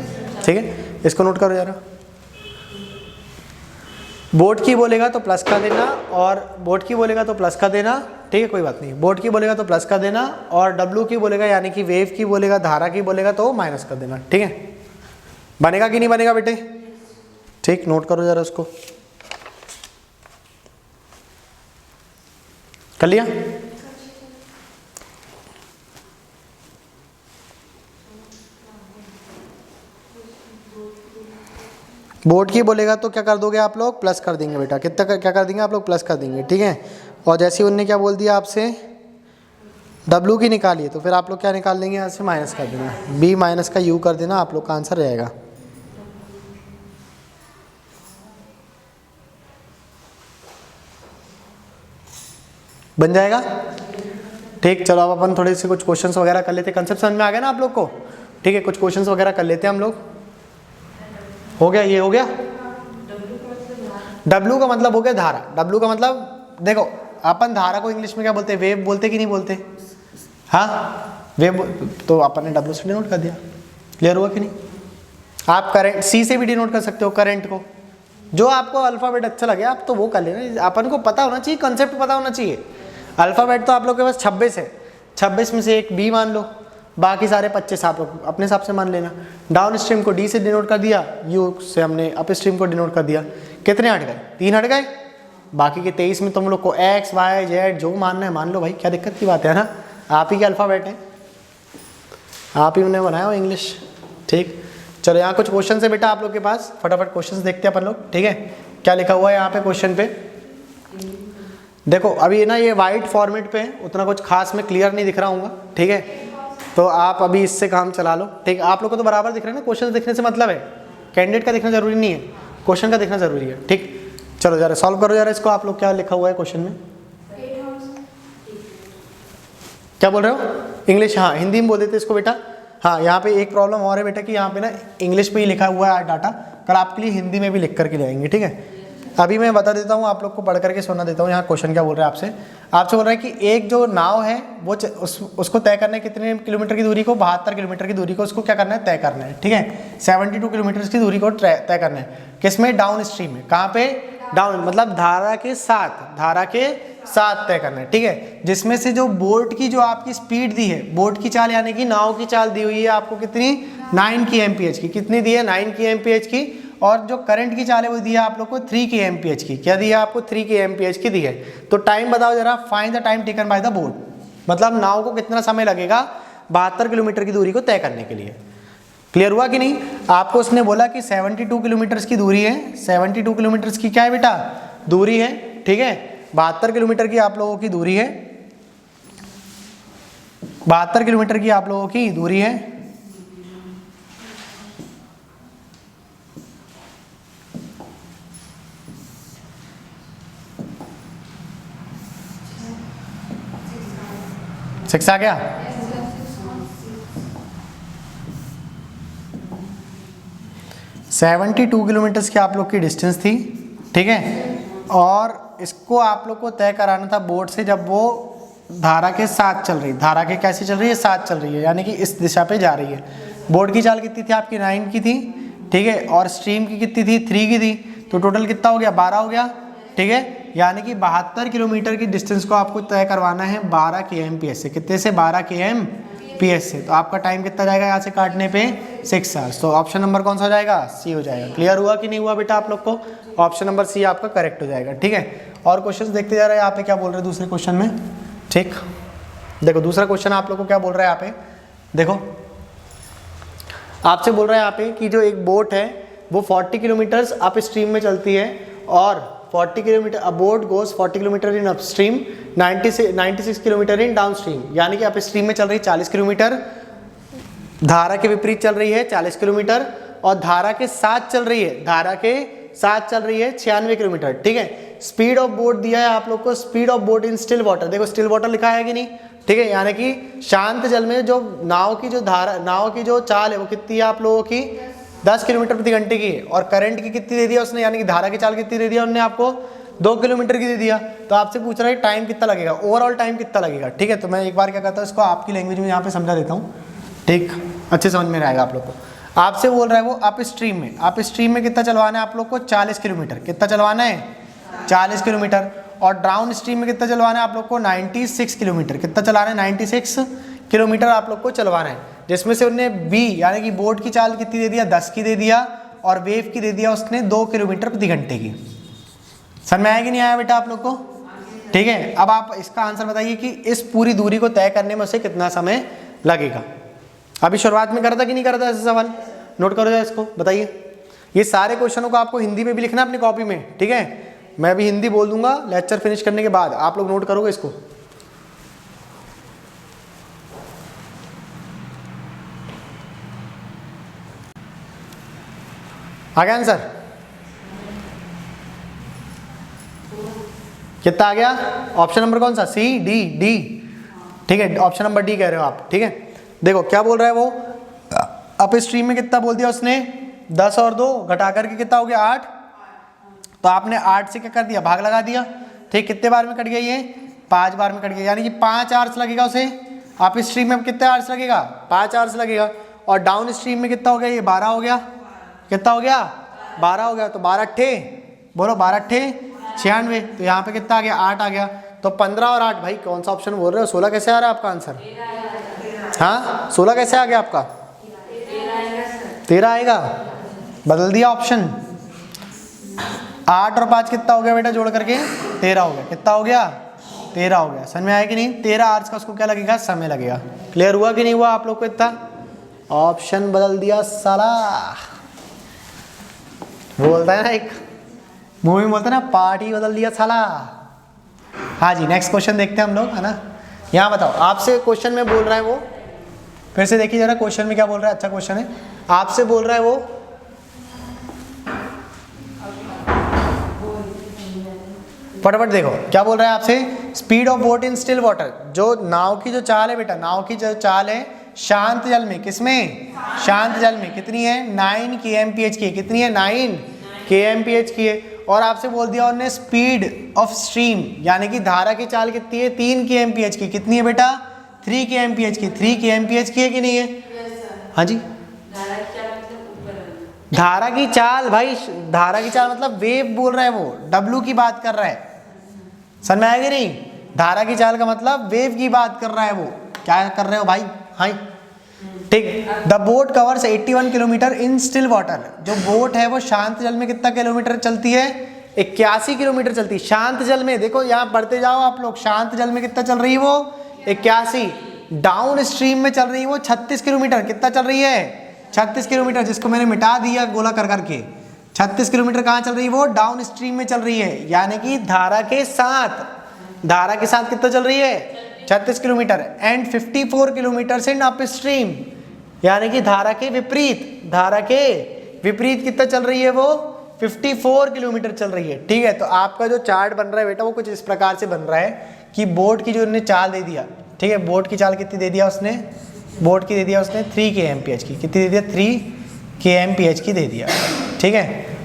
ठीक है। इसको नोट करो जरा। बोट की बोलेगा तो प्लस का देना, और बोट की बोलेगा तो प्लस का देना, ठीक है, कोई बात नहीं। बोट की बोलेगा तो प्लस का देना, और W की बोलेगा यानी कि वेव की बोलेगा, धारा की बोलेगा तो माइनस कर देना, ठीक है। बनेगा कि नहीं बनेगा बेटे, ठीक। नोट करो जरा उसको, कर लिया। बोट की बोलेगा तो क्या कर दोगे आप लोग, प्लस कर देंगे बेटा, कितना क्या कर देंगे आप लोग, प्लस कर देंगे, ठीक है। और जैसे उनने क्या बोल दिया आपसे, W की निकालिए, तो फिर आप लोग क्या निकाल देंगे यहाँ से, माइनस कर देना, B माइनस का U कर देना, आप लोग का आंसर रहेगा। बन जाएगा, ठीक। चलो अब अपन थोड़े से कुछ क्वेश्चंस वगैरह कर लेते हैं। कंसेप्ट समझ में आ गया ना आप लोग को, ठीक है। कुछ क्वेश्चंस वगैरह कर लेते हैं हम लोग। हो गया, ये हो गया। W का मतलब हो गया धारा। W का मतलब देखो, अपन धारा को इंग्लिश में क्या बोलते हैं, वेव बोलते कि नहीं बोलते, हाँ वेव, तो अपन ने W से डिनोट कर दिया। क्लियर हुआ कि नहीं। आप करंट C से भी डिनोट कर सकते हो, करंट को, जो आपको अल्फाबेट अच्छा लगे आप तो वो कर लेना। अपन को पता होना चाहिए, कंसेप्ट पता होना चाहिए। अल्फाबेट तो आप लोग के पास 26 है, 26 में से एक B मान लो, बाकी सारे 25 आप लोग अपने हिसाब से मान लेना। डाउन स्ट्रीम को D से डिनोट कर दिया, U से हमने अप स्ट्रीम को डिनोट कर दिया। कितने हट गए, 3 हट गए। बाकी के 23 में तुम लोग को X Y Z जो मानना है मान लो भाई, क्या दिक्कत की बात है ना। आप ही के अल्फाबेट है, आप ही उन्हें बनाया हो इंग्लिश, ठीक। चलो यहाँ कुछ क्वेश्चन है बेटा आप लोग के पास, फटाफट क्वेश्चन देखते हैं अपन लोग, ठीक है। क्या लिखा हुआ है यहाँ पे क्वेश्चन पे, देखो अभी ना ये वाइट फॉर्मेट पे है, उतना कुछ खास में क्लियर नहीं दिख रहा हूँ, ठीक है। तो आप अभी इससे काम चला लो, ठीक। आप लोग को तो बराबर दिख रहा है ना, क्वेश्चन दिखने से मतलब है, कैंडिडेट का दिखना जरूरी नहीं है, क्वेश्चन का दिखना जरूरी है, ठीक। चलो जरा सॉल्व करो जरा इसको, आप लोग क्या लिखा हुआ है क्वेश्चन में, क्या बोल रहे हो, इंग्लिश, हाँ हिंदी में बोल देते इसको बेटा। हाँ यहाँ पे एक प्रॉब्लम और है बेटा कि यहाँ पे ना इंग्लिश पे ही लिखा हुआ है डाटा, कल आपके लिए हिंदी में भी लिख करके जाएंगे, ठीक है। अभी मैं बता देता हूँ आप लोग को, पढ़ करके सुना देता हूँ। यहाँ क्वेश्चन क्या बोल रहा है आपसे बोल रहा है कि एक जो नाव है वो उसको तय करना है कितने किलोमीटर की दूरी को, 72 किलोमीटर की दूरी को उसको क्या करना है, तय करना है, ठीक है। 72 किलोमीटर की दूरी को तय करना है, किसमें, डाउन स्ट्रीम में। कहाँ पे, डाउन मतलब धारा के साथ तय करना है, ठीक है। जिसमें से जो बोट की जो आपकी स्पीड दी है, बोट की चाल यानी कि नाव की चाल दी हुई है आपको कितनी, 9 kmph की, कितनी दी है, 9 kmph की। और जो करंट की चाल है वो दी है आप लोग को 3 kmph की, क्या दी है आपको, 3 kmph की दी है। तो टाइम बताओ जरा, find the time taken by the boat, मतलब नाव को कितना समय लगेगा 72 किलोमीटर की दूरी को तय करने के लिए। क्लियर हुआ कि नहीं। आपको उसने बोला कि 72 किलोमीटर की दूरी है, 72 किलोमीटर की क्या है बेटा, दूरी है, ठीक है। 72 किलोमीटर की आप लोगों की दूरी है, 72 किलोमीटर की आप लोगों की दूरी है। सिक्स आ गया। सेवेंटी 72 किलोमीटर्स की आप लोग की डिस्टेंस थी, ठीक है। और इसको आप लोग को तय कराना था बोर्ड से जब वो धारा के साथ चल रही, धारा के कैसे चल रही है, साथ चल रही है, यानी कि इस दिशा पे जा रही है। बोर्ड की चाल कितनी थी आपकी 9 की थी, ठीक है, और स्ट्रीम की कितनी थी 3 की थी, तो टोटल कितना हो गया 12 हो गया, ठीक है। यानी कि 72 किलोमीटर की डिस्टेंस को आपको तय करवाना है 12 kmph से। कितने से? 12 kmph से। तो आपका टाइम कितना जाएगा यहाँ से काटने पे? 6 आवर्स। तो ऑप्शन नंबर कौन सा हो जाएगा? सी हो जाएगा। क्लियर हुआ कि नहीं हुआ बेटा आप लोग को? ऑप्शन नंबर सी आपका करेक्ट हो जाएगा, ठीक है। और क्वेश्चन देखते जा रहे हैं यहाँ पे क्या बोल रहे हैं दूसरे क्वेश्चन में, ठीक। देखो दूसरा क्वेश्चन आप लोग को क्या बोल रहा है यहाँ पे, देखो आपसे बोल रहा है यहाँ पे कि जो एक बोट है वो 40 किलोमीटर्स अप स्ट्रीम में चलती है और 40 kilometre, a boat goes 40 kilometre in up stream, 96 kilometre in down stream. यानी कि अप स्ट्रीम में चल रही 40 किलोमीटर, धारा के विपरीत चल रही है 40 किलोमीटर, और धारा के साथ चल रही है, धारा के साथ चल रही है 96 किलोमीटर, ठीक है। स्पीड ऑफ बोट दिया है आप लोग को, speed of boat in still water, देखो स्टिल वाटर लिखा है कि नहीं, ठीक है। यानी कि शांत जल में जो नाव की जो धारा, नाव की जो चाल है वो कितनी है आप लोगों की? 10 किलोमीटर प्रति घंटे की है। और करंट की कितनी दे दिया उसने, यानी कि धारा की चाल कितनी दे दिया उन्होंने आपको? 2 किलोमीटर की दे दिया। तो आपसे पूछ रहा है टाइम कितना लगेगा, ओवरऑल टाइम कितना लगेगा, ठीक है। तो मैं एक बार क्या करता हूँ, इसको आपकी लैंग्वेज में यहाँ पे समझा देता हूँ, ठीक, अच्छे समझ में आएगा आप लोग को। आपसे बोल रहा है वो अप स्ट्रीम में, अप स्ट्रीम में कितना चलवाना है आप लोग को? 40 किलोमीटर। कितना चलवाना है? 40 किलोमीटर। और डाउन स्ट्रीम में कितना चलवाना है आप लोग को? 96 किलोमीटर। कितना चलाना है? 96 किलोमीटर आप लोग को चलवाना है। जिसमें से उन्हें बी यानी कि बोट की चाल कितनी दे दिया? 10 की दे दिया, और वेव की दे दिया उसने 2 किलोमीटर प्रति घंटे की। समझ में आया कि नहीं आया बेटा आप लोग को? ठीक है। अब आप इसका आंसर बताइए कि इस पूरी दूरी को तय करने में उसे कितना समय लगेगा। अभी शुरुआत में करा था कि नहीं करा था ऐसा सवाल? नोट करो जाए इसको, बताइए। ये सारे क्वेश्चनों को आपको हिंदी में भी लिखना है अपनी कॉपी में, ठीक है। मैं अभी हिंदी बोल दूंगा लेक्चर फिनिश करने के बाद, आप लोग नोट करोगे इसको। आ गया आंसर? कितना आ गया? ऑप्शन नंबर कौन सा? सी, डी, डी, ठीक है। ऑप्शन नंबर डी कह रहे हो आप, ठीक है। देखो क्या बोल रहा है वो, अप स्ट्रीम में कितना बोल दिया उसने? 10 और 2 घटा करके कितना हो गया? 8। तो आपने 8 से क्या कर दिया? भाग लगा दिया, ठीक। कितने बार में कट गया ये? 5 बार में कट गया, यानी कि 5 आवर्स लगेगा उसे। अप स्ट्रीम में कितने आवर्स लगेगा? 5 आवर्स लगेगा। और डाउन स्ट्रीम में कितना हो गया? ये 12 हो गया। कितना हो गया? 12 हो गया। तो 12 अट्ठे, बोलो 12 अट्ठे 96। तो यहाँ पे कितना आ गया? 8 आ गया। तो 15 और 8, भाई कौन सा ऑप्शन बोल रहे हो? 16 कैसे आ रहा है आपका आंसर? हाँ 16 कैसे आ गया आपका? 13 आएगा। बदल दिया ऑप्शन। 8 और 5 कितना हो गया बेटा जोड़ करके? 13 हो गया। कितना हो गया? 13 हो गया। समझ में आया कि नहीं? 13 आवर्स का उसको क्या लगेगा? समय लगेगा। क्लियर हुआ कि नहीं हुआ आप लोग को? इतना ऑप्शन बदल दिया साला। वो बोलता है ना, एक मूवी में बोलता है ना, पार्टी बदल दिया साला। हाँ जी, नेक्स्ट क्वेश्चन देखते हैं हम लोग, है ना। यहाँ बताओ, आपसे क्वेश्चन में बोल रहा है वो, फिर से देखिए जरा क्वेश्चन में क्या बोल रहा है। अच्छा क्वेश्चन है। आपसे बोल रहा है वो, फटाफट देखो क्या बोल रहा है आपसे। Speed of boat in still water, जो नाव की जो चाल है बेटा, नाव की जो चाल है शांत जल में, किसमें? शांत जल में कितनी है? 9 kmph की है। कितनी है? 9 kmph की है। और आपसे बोल दिया उन्होंने स्पीड ऑफ स्ट्रीम, यानी कि धारा की चाल कितनी है? 3 kmph की। कितनी है बेटा? 3 kmph की। 3 kmph की है कि नहीं है? हाँ जी, धारा की चाल भाई, धारा की चाल मतलब वेव बोल रहा है वो, डब्लू की बात कर रहा है। समझ में आएगी नहीं? धारा की चाल का मतलब वेव की बात कर रहा है वो। क्या कर रहे हो भाई? हाँ ठीक। The boat covers 81 kilometre in still water, जो बोट है वो शांत जल में कितना किलोमीटर चलती है? 81 किलोमीटर चलती है शांत जल में। देखो यहाँ पढ़ते जाओ आप लोग, शांत जल में कितना चल रही है वो? 81। डाउन स्ट्रीम में चल रही है वो 36 किलोमीटर। कितना चल रही है? 36 किलोमीटर, जिसको मैंने मिटा दिया गोला कर करके। 36 किलोमीटर कहाँ चल रही है वो? डाउन स्ट्रीम में चल रही है, यानी कि धारा के साथ, धारा के साथ कितना चल रही है? 36 kilometre. And 54 kilometre in up stream, यानी कि धारा के विपरीत, धारा के विपरीत कितना चल रही है वो? 54 किलोमीटर चल रही है। ठीक है, तो आपका जो चार्ट बन रहा है बेटा वो कुछ इस प्रकार से बन रहा है कि बोट की जो उन्होंने चाल दे दिया, ठीक है, बोट की चाल कितनी दे दिया उसने? बोट की दे दिया उसने 3 kmph की, कितनी दे दिया? 3 kmph की दे दिया। ठीक है,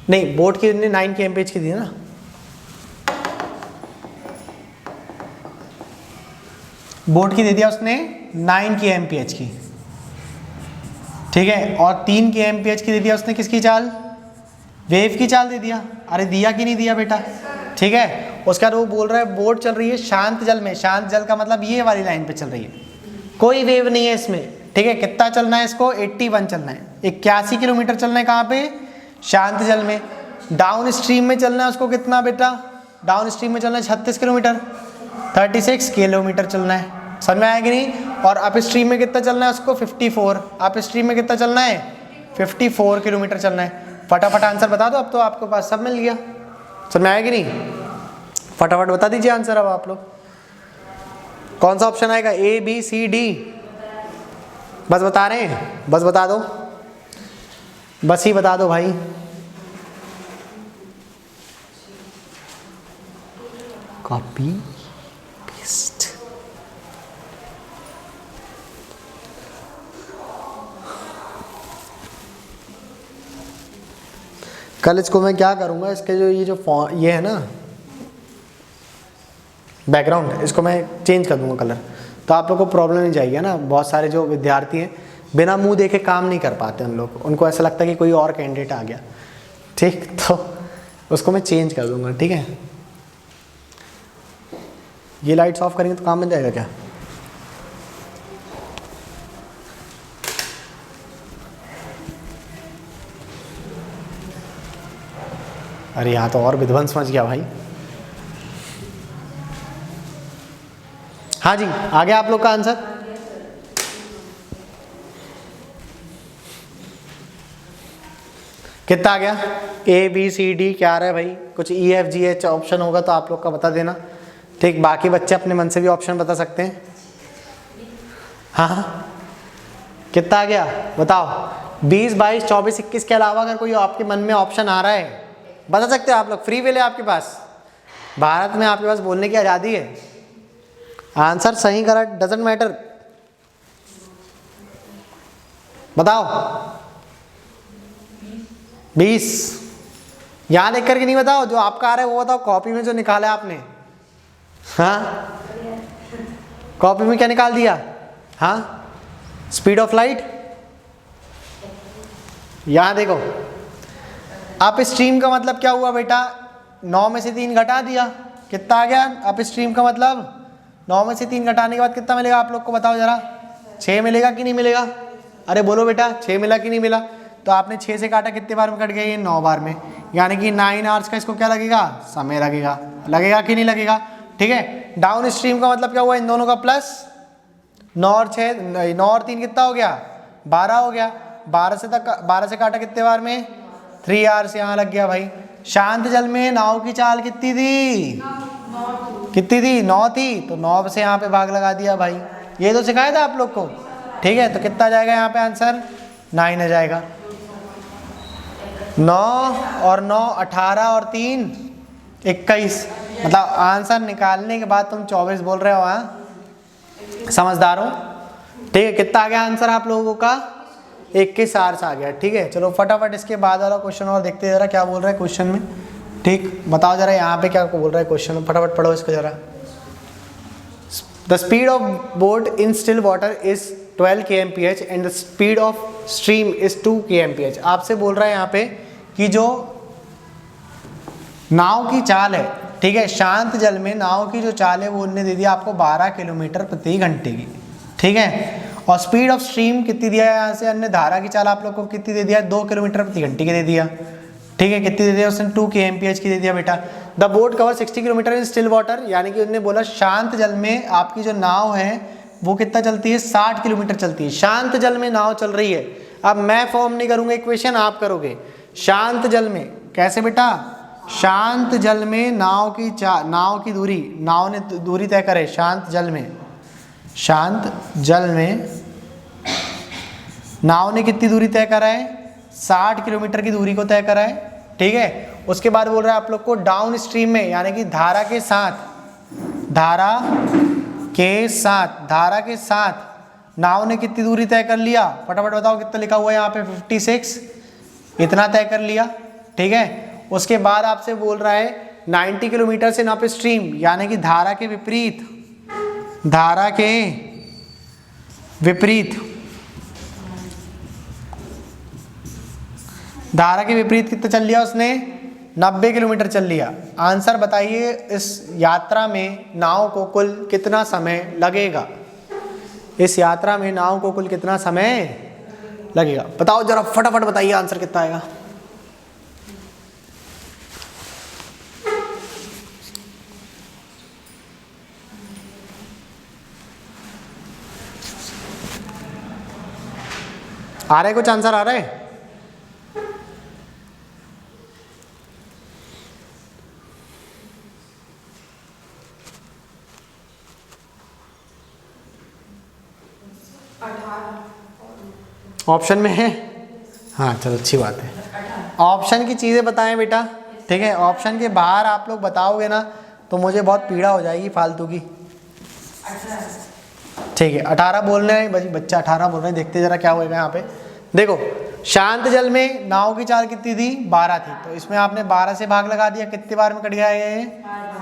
नहीं बोट की उन्होंने 9 kmph की दी ना, बोट की दे दिया उसने 9 kmph की। ठीक है, और 3 kmph की दे दिया उसने किसकी चाल? वेव की चाल दे दिया। अरे दिया कि नहीं दिया बेटा? ठीक है, उसके बाद वो बोल रहा है बोट चल रही है शांत जल में। शांत जल का मतलब ये वाली लाइन पे चल रही है, कोई वेव नहीं है इसमें। ठीक है, कितना चलना है इसको? 81 चलना है, 81 किलोमीटर चलना है। कहाँ पे? शांत जल में। डाउन स्ट्रीम में चलना है उसको कितना बेटा? डाउन स्ट्रीम में चलना है 36 किलोमीटर, 36 किलोमीटर चलना है। समझ में आया कि नहीं? और अप स्ट्रीम में कितना चलना है उसको? 54। अप स्ट्रीम में कितना चलना है? 54 किलोमीटर चलना है। फटाफट आंसर बता दो, अब तो आपके पास सब मिल गया। समझ में आया कि नहीं? फटाफट बता दीजिए आंसर अब आप लोग। कौन सा ऑप्शन आएगा? ए, बी, सी, डी? बस बता रहे हैं, बस बता दो, बस ही बता दो भाई। Copy paste. कल इसको मैं क्या करूँगा, इसके जो ये है ना बैकग्राउंड, इसको मैं चेंज कर दूँगा कलर, तो आप लोग को प्रॉब्लम नहीं जाएगी ना। बहुत सारे जो विद्यार्थी हैं बिना मुंह देखे काम नहीं कर पाते उन लोग, उनको ऐसा लगता है कि कोई और कैंडिडेट आ गया। ठीक, तो उसको मैं चेंज कर दूँगा। ठीक है, ये लाइट्स ऑफ करेंगे तो काम बन जाएगा क्या? अरे यहाँ तो और विध्वंस मच गया भाई। हाँ जी, आ गया आप लोग का आंसर? कितना आ गया? ए, बी, सी, डी क्या आ रहा है भाई? कुछ ई, एफ, जी, एच ऑप्शन होगा तो आप लोग का बता देना। ठीक, बाकी बच्चे अपने मन से भी ऑप्शन बता सकते हैं। हाँ, कितना आ गया बताओ? 20, 22, 24, 21 के अलावा अगर कोई आपके मन में ऑप्शन आ रहा है बता सकते हो आप लोग। फ्री विल है आपके पास, भारत में आपके पास बोलने की आज़ादी है। आंसर सही करेक्ट डजंट मैटर, बताओ। 20 यहाँ देख करके नहीं बताओ, जो आपका आ रहा है वो बताओ, कॉपी में जो निकाला है आपने। हाँ, कॉपी में क्या निकाल दिया? हाँ, स्पीड ऑफ लाइट। यहाँ देखो, अप स्ट्रीम का मतलब क्या हुआ बेटा? 9 में से 3 घटा दिया, कितना आ गया? अप स्ट्रीम का मतलब 9 में से 3 घटाने के बाद कितना मिलेगा आप लोग को बताओ जरा? 6 मिलेगा कि नहीं मिलेगा? अरे बोलो बेटा, 6 मिला कि नहीं मिला? तो आपने 6 से काटा, कितने बार में कट गया? ये 9 बार में, यानी कि 9 आवर्स का इसको क्या लगेगा? समय लगेगा। लगेगा कि नहीं लगेगा? ठीक है, डाउन स्ट्रीम का मतलब क्या हुआ? इन दोनों का प्लस 9 और 6, 9 और 3 कितना हो गया? 12 हो गया। 12 से काटा कितने बार में? 3 आवर्स यहाँ लग गया भाई। शांत जल में नाव की चाल कितनी थी? कितनी थी? 9 थी, तो 9 से यहाँ पे भाग लगा दिया भाई। ये तो सिखाया था आप लोग को। ठीक है, तो कितना जाएगा यहाँ पे आंसर? 9 आ जाएगा। 9 और 9 18 और 3 21, मतलब आंसर निकालने के बाद तुम 24 बोल रहे हो। हाँ, समझदार हो। ठीक है, कितना आ गया आंसर आप लोगों का? 21 आवर्स आ गया। ठीक है, चलो फटाफट इसके बाद वाला क्वेश्चन और देखते हैं जरा क्या बोल रहा है क्वेश्चन में। ठीक, बताओ जरा यहाँ पे क्या बोल रहा है क्वेश्चन में, फटाफट पढ़ो इसको जरा। The speed of boat in still water is 12 kmph and the speed of stream is 2 kmph। आपसे बोल रहा है यहाँ पे कि जो नाव की चाल है, ठीक है, शांत जल में नाव की जो चाल है वो उन्होंने दे दिया आपको 12 किलोमीटर प्रति घंटे की। ठीक है, और स्पीड ऑफ स्ट्रीम कितनी दिया है यहाँ से? अन्य धारा की चाल आप लोग को कितनी दे दिया है? 2 किलोमीटर प्रति घंटे की दे दिया। ठीक है, कितनी दे दिया उसने? 2 kmph की दे दिया बेटा। The boat cover 60 kilometre in still water, यानी कि उन्होंने बोला शांत जल में आपकी जो नाव है वो कितना चलती है? 60 किलोमीटर चलती है। शांत जल में नाव चल रही है। अब मैं फॉर्म नहीं करूँगा इक्वेशन, आप करोगे। शांत जल में कैसे बेटा, शांत जल में नाव की दूरी, नाव ने दूरी तय करे शांत जल में, शांत जल में नाव ने कितनी दूरी तय करा है, 60 किलोमीटर की दूरी को तय करा है, ठीक है। उसके बाद बोल रहा है आप लोग को डाउन स्ट्रीम में, यानी कि धारा के साथ नाव ने कितनी दूरी तय कर लिया, फटाफट बताओ कितना लिखा हुआ है यहाँ पे, 56, इतना तय कर लिया, ठीक है। उसके बाद आपसे बोल रहा है 90 किलोमीटर से नाप स्ट्रीम, यानी कि धारा के विपरीत कितना चल लिया उसने, 90 किलोमीटर चल लिया। आंसर बताइए, इस यात्रा में नाव को कुल कितना समय लगेगा, इस यात्रा में नाव को कुल कितना समय लगेगा, बताओ जरा फटाफट बताइए आंसर कितना आएगा। आ रहे कुछ आंसर आ रहे? ऑप्शन में है, हाँ चलो अच्छी बात है। ऑप्शन की चीज़ें बताएं बेटा, ठीक है। ऑप्शन के बाहर आप लोग बताओगे ना तो मुझे बहुत पीड़ा हो जाएगी फालतू की, ठीक है। 18 बोल रहे हैं बच्चा, 18 बोल रहे हैं, देखते जरा क्या होगा यहाँ पे। देखो शांत जल में नाव की चाल कितनी थी, 12 थी, तो इसमें आपने 12 से भाग लगा दिया, कितने बार में कट गया ये,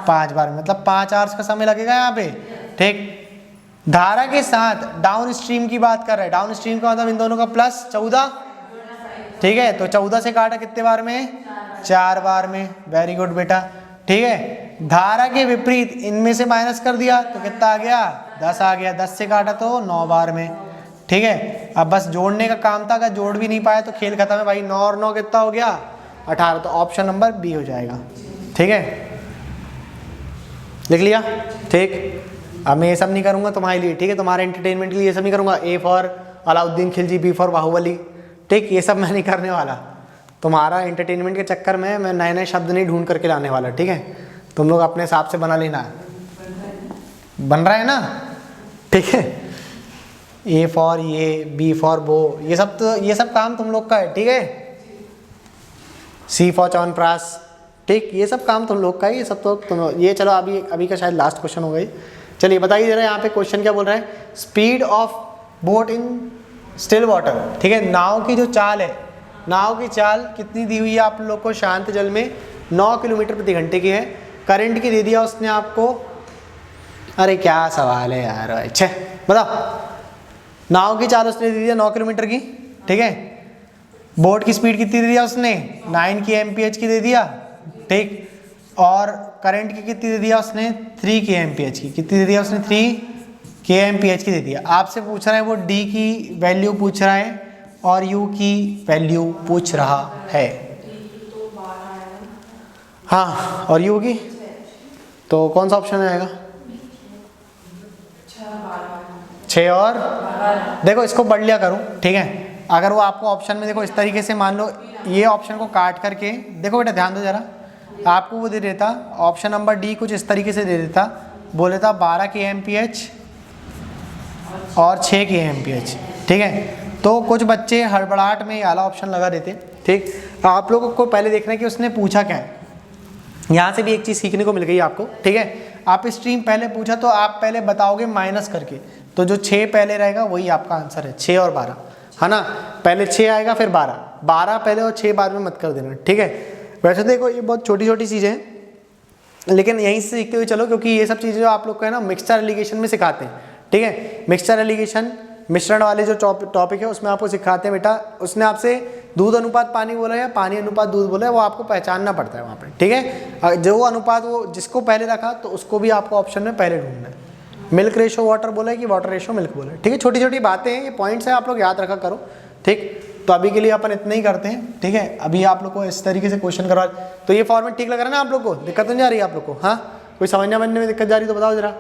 5 बार में, मतलब 5 आवर्स का समय लगेगा यहाँ पे, ठीक। धारा के साथ डाउन स्ट्रीम की बात कर रहे हैं, डाउन स्ट्रीम का मतलब इन दोनों का प्लस 14, ठीक है। तो 14 से काटा कितने बार में, 4 बार में, वेरी गुड बेटा, ठीक है। धारा के विपरीत इनमें से माइनस कर दिया तो कितना आ गया, 10 आ गया, 10 से काटा तो 9 बार में, ठीक है। अब बस जोड़ने का काम था, अगर जोड़ भी नहीं पाए तो खेल खत्म है भाई, 9 और 9 कितना हो गया, 18, तो ऑप्शन नंबर बी हो जाएगा, ठीक है। लिख लिया, ठीक। अब मैं ये सब नहीं करूँगा तुम्हारे लिए, ठीक है, तुम्हारे एंटरटेनमेंट के लिए ये सब नहीं करूँगा। A for Alauddin Khilji, B for Baahubali, ठीक, ये सब मैं नहीं करने वाला। तुम्हारा एंटरटेनमेंट के चक्कर में मैं नए नए शब्द नहीं ढूंढ करके लाने वाला, ठीक है। तुम लोग अपने हिसाब से बना लेना, बन रहा है ना, ठीक है। ए फॉर ये, बी फॉर बो, ये सब काम तुम लोग का है, ठीक है। सी फॉर च्यवनप्राश, ठीक, ये सब काम तुम लोग का है, ये सब तो तुम, ये चलो अभी का शायद लास्ट क्वेश्चन हो गई। चलिए बताइए जरा यहाँ पे क्वेश्चन क्या बोल रहा है, speed of boat in still water, ठीक है। नाव की जो चाल है, नाव की चाल कितनी दी हुई है आप लोग को शांत जल में, 9 किलोमीटर प्रति घंटे की है। करंट की दे दिया उसने आपको, अरे क्या सवाल है यार, अच्छा बताओ। नाव की चाल उसने दे दिया 9 किलोमीटर की, ठीक है। बोट की स्पीड कितनी दे दिया उसने, 9 kmph की दे दिया, ठीक। और करंट की कितनी दे दिया उसने, 3 kmph की, कितनी दे दिया उसने, 3 kmph की दे दिया। आपसे पूछ रहा है वो डी की वैल्यू पूछ रहा है और यू की वैल्यू पूछ रहा है, हाँ, और यू की, तो कौन सा ऑप्शन आएगा, 6 और, देखो इसको पढ़ लिया करूँ, ठीक है। अगर वो आपको ऑप्शन में देखो इस तरीके से, मान लो ये ऑप्शन को काट करके, देखो बेटा ध्यान दो जरा, आपको वो दे देता ऑप्शन नंबर डी कुछ इस तरीके से दे देता, बोले था 12 kmph और 6 kmph, ठीक है। तो कुछ बच्चे हड़बड़ाहट में ये वाला ऑप्शन लगा देते, ठीक। आप लोगों को पहले देखना है कि उसने पूछा क्या है, यहाँ से भी एक चीज़ सीखने को मिल गई आपको, ठीक है। आप स्ट्रीम पहले पूछा तो आप पहले बताओगे माइनस करके, तो जो 6 पहले रहेगा वही आपका आंसर है, 6 और 12, है ना। पहले 6 आएगा फिर 12 पहले और 6 बाद में मत कर देना, ठीक है। वैसे देखो ये बहुत छोटी छोटी चीज़ें हैं, लेकिन यहीं से सीखते हुए चलो, क्योंकि ये सब चीज़ें जो आप लोग को है ना मिक्सचर एलिगेशन में सिखाते हैं, ठीक है। मिक्सचर एलिगेशन, मिश्रण वाले जो टॉपिक है उसमें आपको सिखाते हैं बेटा। उसने आपसे दूध अनुपात पानी बोला है या पानी अनुपात दूध बोला है, वो आपको पहचानना पड़ता है वहाँ पे, ठीक है। जो अनुपात वो जिसको पहले रखा तो उसको भी आपको ऑप्शन में पहले ढूंढना है। मिल्क रेशो वाटर बोला है कि वाटर रेशो मिल्क बोला है, ठीक है। छोटी छोटी बातें हैं, ये पॉइंट्स हैं, आप लोग याद रखा करो, ठीक। तो अभी के लिए अपन इतना ही करते हैं, ठीक है। अभी आप लोग को इस तरीके से क्वेश्चन करवा, तो ये फॉर्मेट ठीक लग रहा है ना आप लोग को, दिक्कत नहीं जा रही है आप लोग को, हाँ, कोई समझने बनने में दिक्कत जा रही तो बताओ जरा,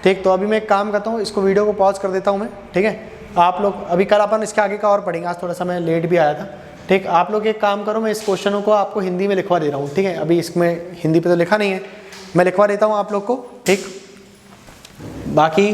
ठीक। तो अभी मैं एक काम करता हूँ, इसको वीडियो को पॉज कर देता हूँ मैं, ठीक है। आप लोग अभी कल अपन इसके आगे का और पढ़ेंगे, आज थोड़ा सा मैं लेट भी आया था, ठीक। ठीक, आप लोग एक काम करो, मैं इस क्वेश्चनों को आपको हिंदी में लिखवा दे रहा हूँ, ठीक है। अभी इसमें हिंदी पे तो लिखा नहीं है, मैं लिखवा देता हूँ आप लोग को, ठीक। बाकी